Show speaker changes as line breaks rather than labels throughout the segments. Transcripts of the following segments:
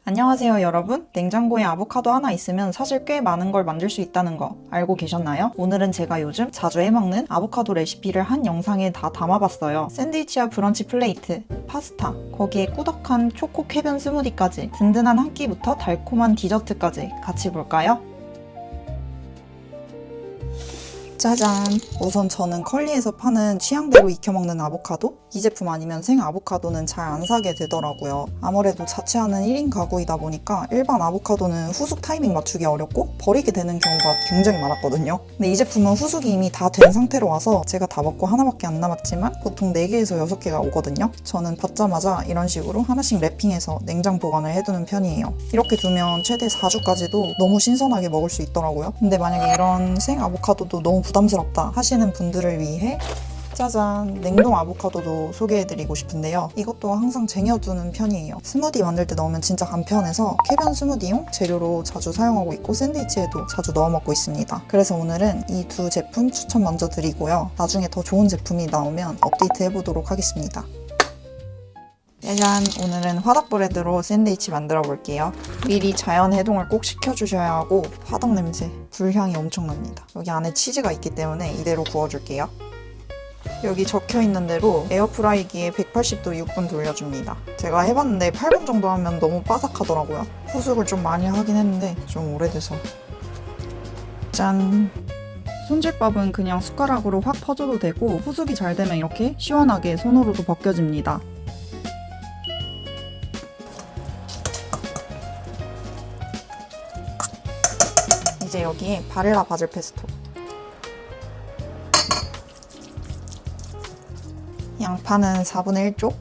안녕하세요 여러분. 냉장고에 아보카도 하나 있으면 사실 꽤 많은 걸 만들 수 있다는 거 알고 계셨나요? 오늘은 제가 요즘 자주 해먹는 아보카도 레시피를 한 영상에 다 담아봤어요. 샌드위치와 브런치 플레이트, 파스타, 거기에 꾸덕한 초코 쾌변 스무디까지 든든한 한 끼부터 달콤한 디저트까지 같이 볼까요? 짜잔! 우선 저는 컬리에서 파는 취향대로 익혀먹는 아보카도? 이 제품 아니면 생 아보카도는 잘 안 사게 되더라고요. 아무래도 자취하는 1인 가구이다 보니까 일반 아보카도는 후숙 타이밍 맞추기 어렵고 버리게 되는 경우가 굉장히 많았거든요. 근데 이 제품은 후숙이 이미 다 된 상태로 와서 제가 다 먹고 하나밖에 안 남았지만 보통 4개에서 6개가 오거든요. 저는 받자마자 이런 식으로 하나씩 랩핑해서 냉장 보관을 해두는 편이에요. 이렇게 두면 최대 4주까지도 너무 신선하게 먹을 수 있더라고요. 근데 만약에 이런 생 아보카도도 너무 부담스럽다 하시는 분들을 위해 짜잔! 냉동 아보카도도 소개해드리고 싶은데요. 이것도 항상 쟁여두는 편이에요. 스무디 만들 때 넣으면 진짜 간편해서 쾌변 스무디용 재료로 자주 사용하고 있고 샌드위치에도 자주 넣어 먹고 있습니다. 그래서 오늘은 이 두 제품 추천 먼저 드리고요. 나중에 더 좋은 제품이 나오면 업데이트 해보도록 하겠습니다. 짜잔! 오늘은 화덕브레드로 샌드위치 만들어 볼게요. 미리 자연 해동을 꼭 시켜주셔야 하고 화덕 냄새, 불향이 엄청납니다. 여기 안에 치즈가 있기 때문에 이대로 구워줄게요. 여기 적혀있는 대로 에어프라이기에 180도 6분 돌려줍니다. 제가 해봤는데 8분 정도 하면 너무 바삭하더라고요. 후숙을 좀 많이 하긴 했는데 좀 오래돼서. 짠! 손질법은 그냥 숟가락으로 확 퍼줘도 되고 후숙이 잘 되면 이렇게 시원하게 손으로도 벗겨집니다. 이제 여기에 바릴라 바질 페스토, 양파는 4분의 1쪽,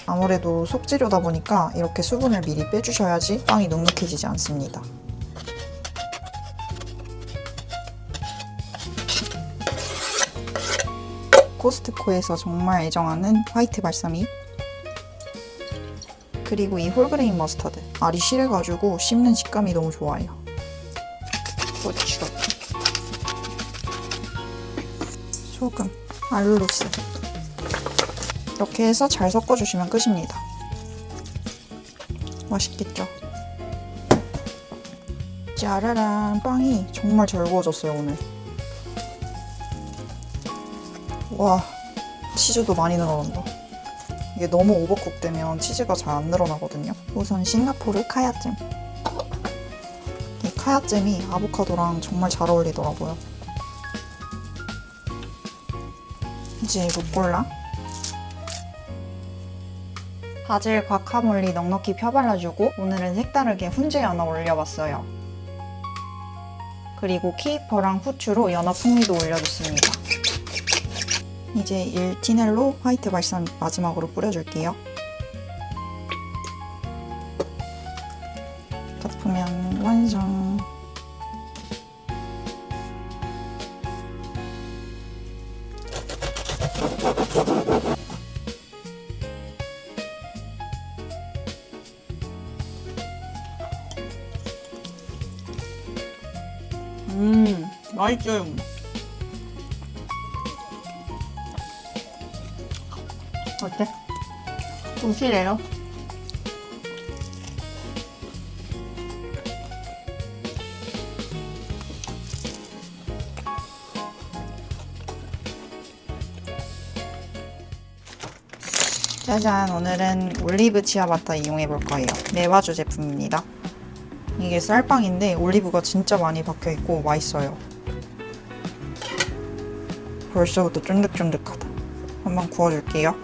아무래도 속재료다 보니까 이렇게 수분을 미리 빼주셔야지 빵이 눅눅해지지 않습니다. 코스트코에서 정말 애정하는 화이트 발사믹, 그리고 이 홀그레인 머스타드. 알이 실해가지고 씹는 식감이 너무 좋아요. 고추, 소금, 알룰로스. 이렇게 해서 잘 섞어주시면 끝입니다. 맛있겠죠? 짜라란! 빵이 정말 잘 구워졌어요 오늘. 와, 치즈도 많이 늘어난다. 이게 너무 오버쿡 되면 치즈가 잘 안 늘어나거든요. 우선 싱가포르 카야잼. 이 카야잼이 아보카도랑 정말 잘 어울리더라고요. 이제 루꼴라, 바질 과카몰리 넉넉히 펴발라주고 오늘은 색다르게 훈제 연어 올려봤어요. 그리고 키이퍼랑 후추로 연어 풍미도 올려줬습니다. 이제 일티넬로 화이트 발사믹 마지막으로 뿌려줄게요. 덮으면 완성! 맛있어요. 어때? 좀 실해요? 짜잔! 오늘은 올리브 치아바타 이용해 볼 거예요. 메와주 제품입니다. 이게 쌀빵인데 올리브가 진짜 많이 박혀있고 맛있어요. 벌써부터 쫀득쫀득하다. 한번 구워줄게요.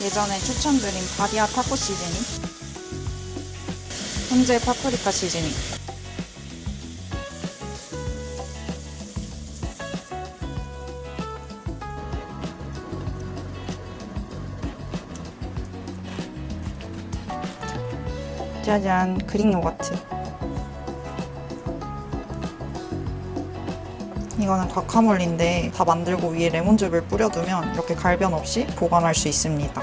예전에 추천드린 바디아 타코 시즈닝, 훈제 파프리카 시즈닝, 짜잔! 그릭 요거트. 이거는 과카몰리인데 다 만들고 위에 레몬즙을 뿌려두면 이렇게 갈변 없이 보관할 수 있습니다.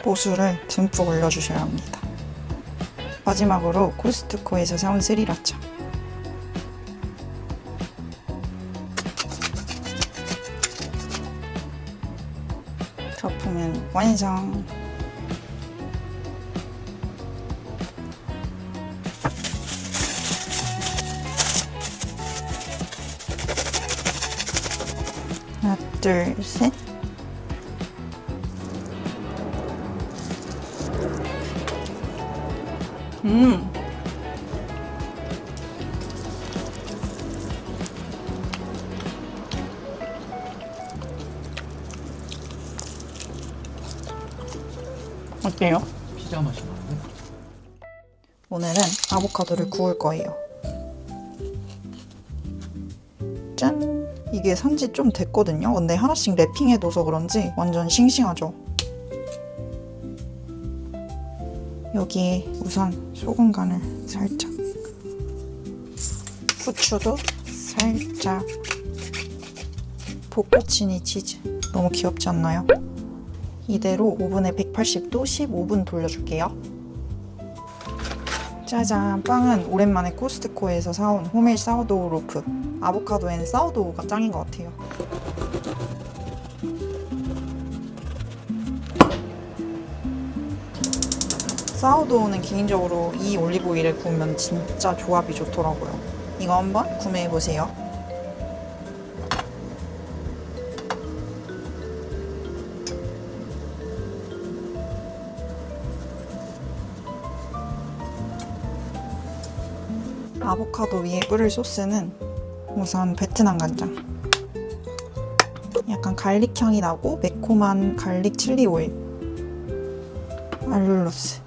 보수를 듬뿍 올려주셔야 합니다. 마지막으로 코스트코에서 사온 스리라차. 덮으면 완성! 하나, 둘, 셋. 어때요?
피자 맛이 나는데?
오늘은 아보카도를 구울 거예요. 짠! 이게 산지 좀 됐거든요. 근데 하나씩 랩핑해둬서 그런지 완전 싱싱하죠? 여기에 우선 소금 간을 살짝, 후추도 살짝, 포코치니 치즈 너무 귀엽지 않나요? 이대로 오븐에 180도 15분 돌려줄게요. 짜잔! 빵은 오랜만에 코스트코에서 사온 홈밀 사워도우 로프. 아보카도엔 사워도우가 짱인 것 같아요. 사워도우는 개인적으로 이 올리브오일에 구우면 진짜 조합이 좋더라고요. 이거 한번 구매해보세요. 아보카도 위에 뿌릴 소스는 우선 베트남 간장. 약간 갈릭 향이 나고 매콤한 갈릭 칠리 오일. 알룰로스.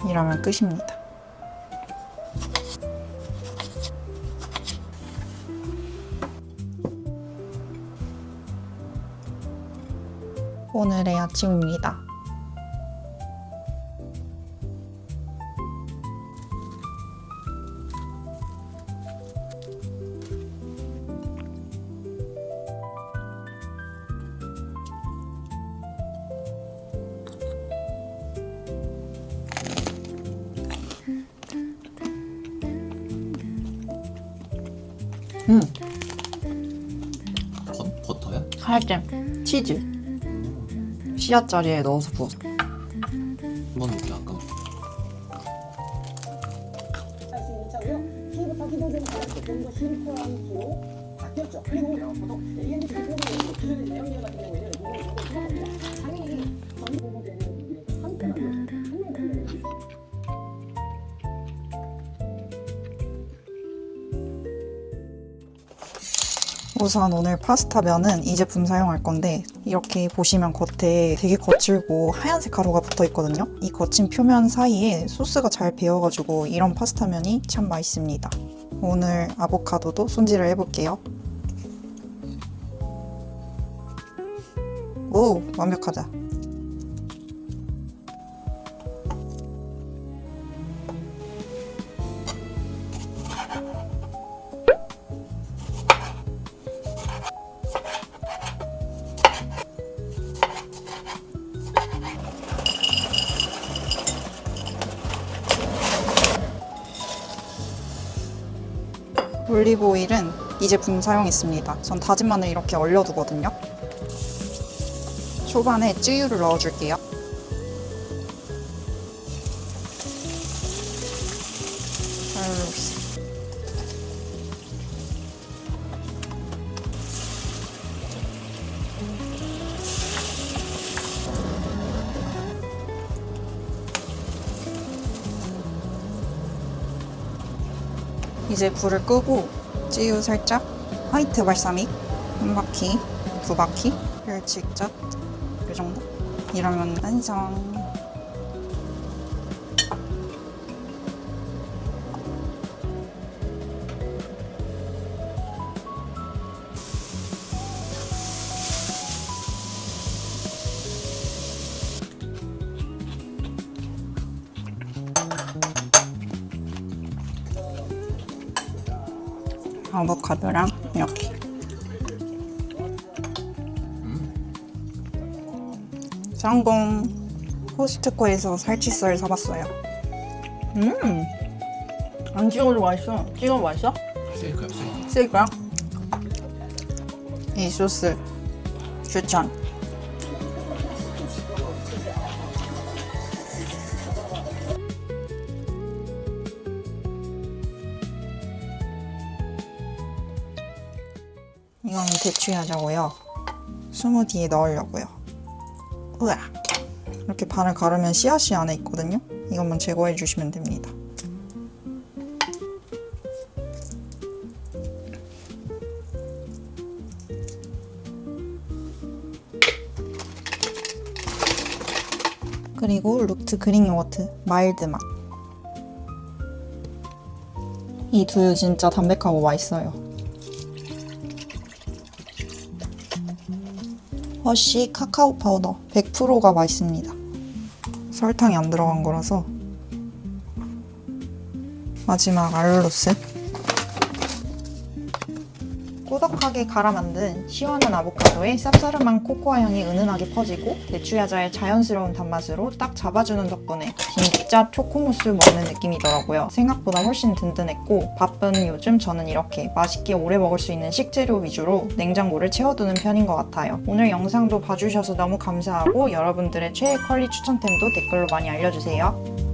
이러면 끝입니다. 오늘의 아침입니다.
버터야?
하얗게 치즈 씨앗자리에 넣어서 부었어.
한번 볼게 아까.
수부터 기본적인 좀더 실리콘으로 바뀌었죠. 그리고 보통 AMD 프로그램이 기존의 내연기관 같은 경우에는 이거 당연히 전기 보급되는 한편으로
우선 오늘 파스타 면은 이 제품 사용할 건데 이렇게 보시면 겉에 되게 거칠고 하얀색 가루가 붙어 있거든요. 이 거친 표면 사이에 소스가 잘 배어가지고 이런 파스타 면이 참 맛있습니다. 오늘 아보카도도 손질을 해볼게요. 오, 완벽하다. 올리브 오일은 이 제품 사용했습니다. 전 다진 마늘 이렇게 얼려두거든요. 초반에 쯔유를 넣어줄게요. 알록스. 이제 불을 끄고 쯔유 살짝, 화이트 발사믹 한 바퀴, 두 바퀴, 멸치젓 이 정도? 이러면 완성. 아보카도랑 이렇게 성공. 코스트코에서 살치살 사봤어요. 안 찍어도 맛있어. 찍어도 맛있어?
세이크야 세이크.
쓸까요? 이 소스 추천. 이건 대추야자고요. 스무디에 넣으려고요. 우와. 이렇게 반을 가르면 씨앗이 안에 있거든요. 이것만 제거해 주시면 됩니다. 그리고 루트 그릭 요거트 마일드 맛. 이 두유 진짜 담백하고 맛있어요. 허쉬 카카오 파우더 100%가 맛있습니다. 설탕이 안 들어간 거라서. 마지막 알룰로스. 꾸덕하게 갈아 만든 시원한 아보카도에 쌉싸름한 코코아 향이 은은하게 퍼지고 대추야자의 자연스러운 단맛으로 딱 잡아주는 덕분에 진짜 초코무스 먹는 느낌이더라고요. 생각보다 훨씬 든든했고 바쁜 요즘 저는 이렇게 맛있게 오래 먹을 수 있는 식재료 위주로 냉장고를 채워두는 편인 것 같아요. 오늘 영상도 봐주셔서 너무 감사하고 여러분들의 최애 컬리 추천템도 댓글로 많이 알려주세요.